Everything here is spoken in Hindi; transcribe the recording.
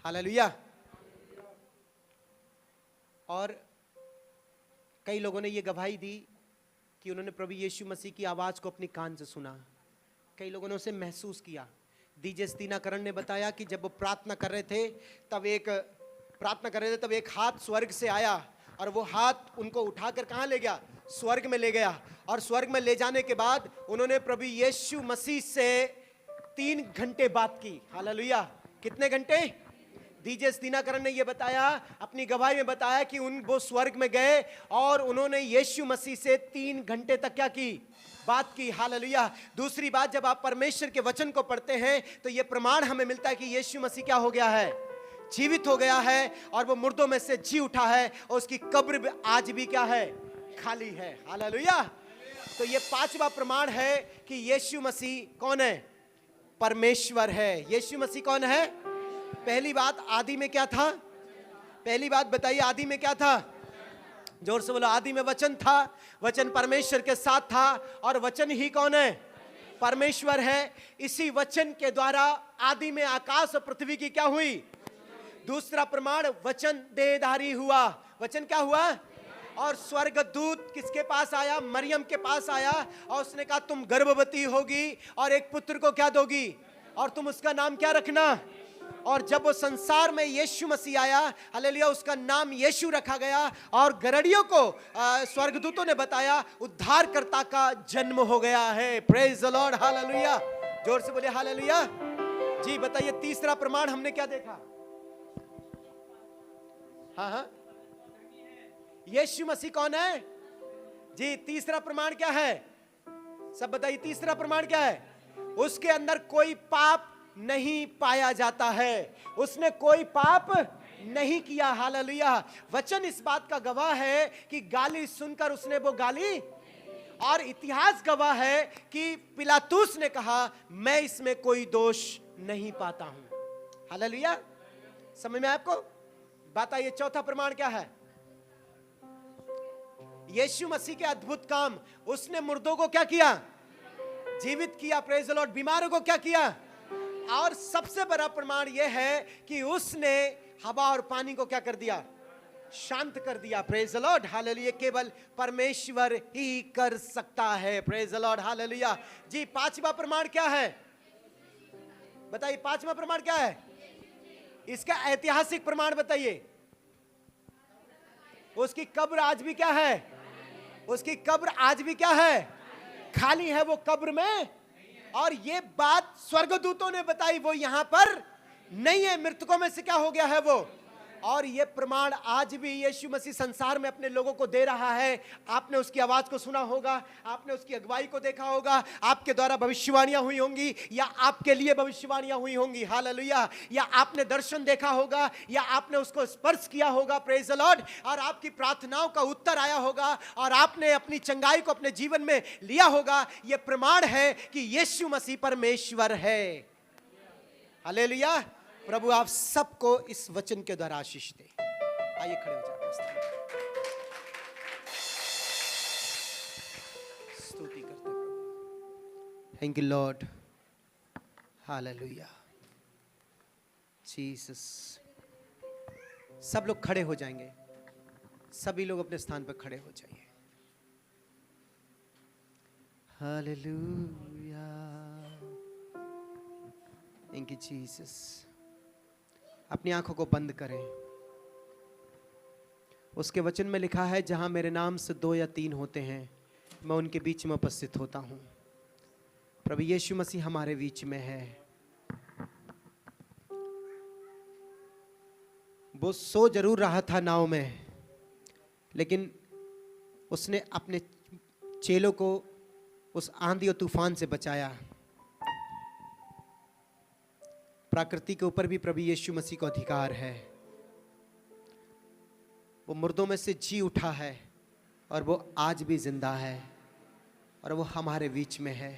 हालेलुया। और कई लोगों ने ये गवाही दी कि उन्होंने प्रभु यीशु मसीह की आवाज को अपने कान से सुना, कई लोगों ने उसे महसूस किया। डीजे स्तीनाकरण ने बताया कि जब वो प्रार्थना कर रहे थे तब एक हाथ स्वर्ग से आया और वो हाथ उनको उठाकर कहाँ ले गया? स्वर्ग में ले गया। और स्वर्ग में ले जाने के बाद उन्होंने प्रभु यीशु मसीह से 3 घंटे बात की। हालेलुया। कितने घंटे? डीजे स्तीनाकरण ने ये बताया, अपनी गवाही में बताया कि वो स्वर्ग में गए और उन्होंने यीशु मसीह से 3 घंटे तक क्या की? बात की। हालेलुया। दूसरी बात, जब आप परमेश्वर के वचन को पढ़ते हैं तो ये प्रमाण हमें मिलता है कि यीशु मसीह क्या हो गया है? जीवित हो गया है और वो मुर्दों में से जी उठा है और उसकी कब्र आज भी क्या है? खाली है। हालेलुया। तो ये 5वां प्रमाण है कि यीशु मसीह कौन है? परमेश्वर है। यीशु मसीह कौन है? पहली बात, आदि में क्या था? पहली बात बताइए, आदि में क्या था? जोर से बोलो। आदि में वचन था, वचन परमेश्वर के साथ था और वचन ही कौन है? परमेश्वर है। इसी वचन के द्वारा आदि में आकाश और पृथ्वी की क्या हुई? दूसरा प्रमाण, वचन देहधारी हुआ। वचन क्या हुआ? और स्वर्गदूत किसके पास आया? मरियम के पास आया और उसने कहा तुम गर्भवती होगी और एक पुत्र को क्या दोगी और तुम उसका नाम क्या रखना? और जब वो संसार में यीशु मसीह आया, हालेलुया, उसका नाम यीशु रखा गया और गरड़ियों को स्वर्गदूतों ने बताया उद्धारकर्ता का जन्म हो गया है। Praise the Lord. हालेलुया। जोर से बोले हालेलुया। जी बताइए, तीसरा प्रमाण हमने क्या देखा? हाँ, यीशु मसीह कौन है? जी, तीसरा प्रमाण क्या है? सब बताइए, तीसरा प्रमाण क्या है? उसके अंदर कोई पाप नहीं पाया जाता है। उसने कोई पाप नहीं किया। हालेलुया। वचन इस बात का गवाह है कि गाली सुनकर उसने वो गाली, और इतिहास गवाह है कि पिलातुस ने कहा मैं इसमें कोई दोष नहीं पाता हूं। हालेलुया। समझ में आपको बात आई? चौथा प्रमाण क्या है? यीशु मसीह के अद्भुत काम, उसने मुर्दों को क्या किया? जीवित किया। Praise the Lord. बीमारों को क्या किया? और सबसे बड़ा प्रमाण यह है कि उसने हवा और पानी को क्या कर दिया? शांत कर दिया। Praise the Lord. हालेलुया। केवल परमेश्वर ही कर सकता है। Praise the Lord. हालेलुया। जी, 5वां प्रमाण क्या है? बताइए, 5वां प्रमाण क्या है? इसका ऐतिहासिक प्रमाण बताइए। उसकी कब्र आज भी क्या है? उसकी कब्र आज भी क्या है? खाली है वो कब्र में। और ये बात स्वर्गदूतों ने बताई, वो यहां पर नहीं है, मृतकों में से क्या हो गया है वो। और ये प्रमाण आज भी यीशु मसीह संसार में अपने लोगों को दे रहा है। आपने उसकी आवाज को सुना होगा, आपने उसकी अगुवाई को देखा होगा, आपके द्वारा भविष्यवाणियां हुई होंगी या आपके लिए भविष्यवाणियां हुई होंगी। हालेलुया। या आपने दर्शन देखा होगा या आपने उसको स्पर्श किया होगा। Praise the Lord. और आपकी प्रार्थनाओं का उत्तर आया होगा और आपने अपनी चंगाई को अपने जीवन में लिया होगा। यह प्रमाण है कि यीशु मसीह परमेश्वर है। हालेलुया। प्रभु आप सबको इस वचन के द्वारा आशीष दे। आइए खड़े हो जाते हैं, स्तुति करते प्रभु। Thank you Lord. Hallelujah. Jesus. सब लोग खड़े हो जाएंगे, सभी लोग अपने स्थान पर खड़े हो जाइए। हालेलुया। Thank you Jesus. अपनी आंखों को बंद करें। उसके वचन में लिखा है जहां मेरे नाम से 2 या 3 होते हैं मैं उनके बीच में उपस्थित होता हूं। प्रभु यीशु मसीह हमारे बीच में है। वो सो जरूर रहा था नाव में, लेकिन उसने अपने चेलों को उस आंधी और तूफान से बचाया। प्रकृति के ऊपर भी प्रभु यीशु मसीह का अधिकार है। वो मुर्दों में से जी उठा है और वो आज भी जिंदा है और वो हमारे बीच में है।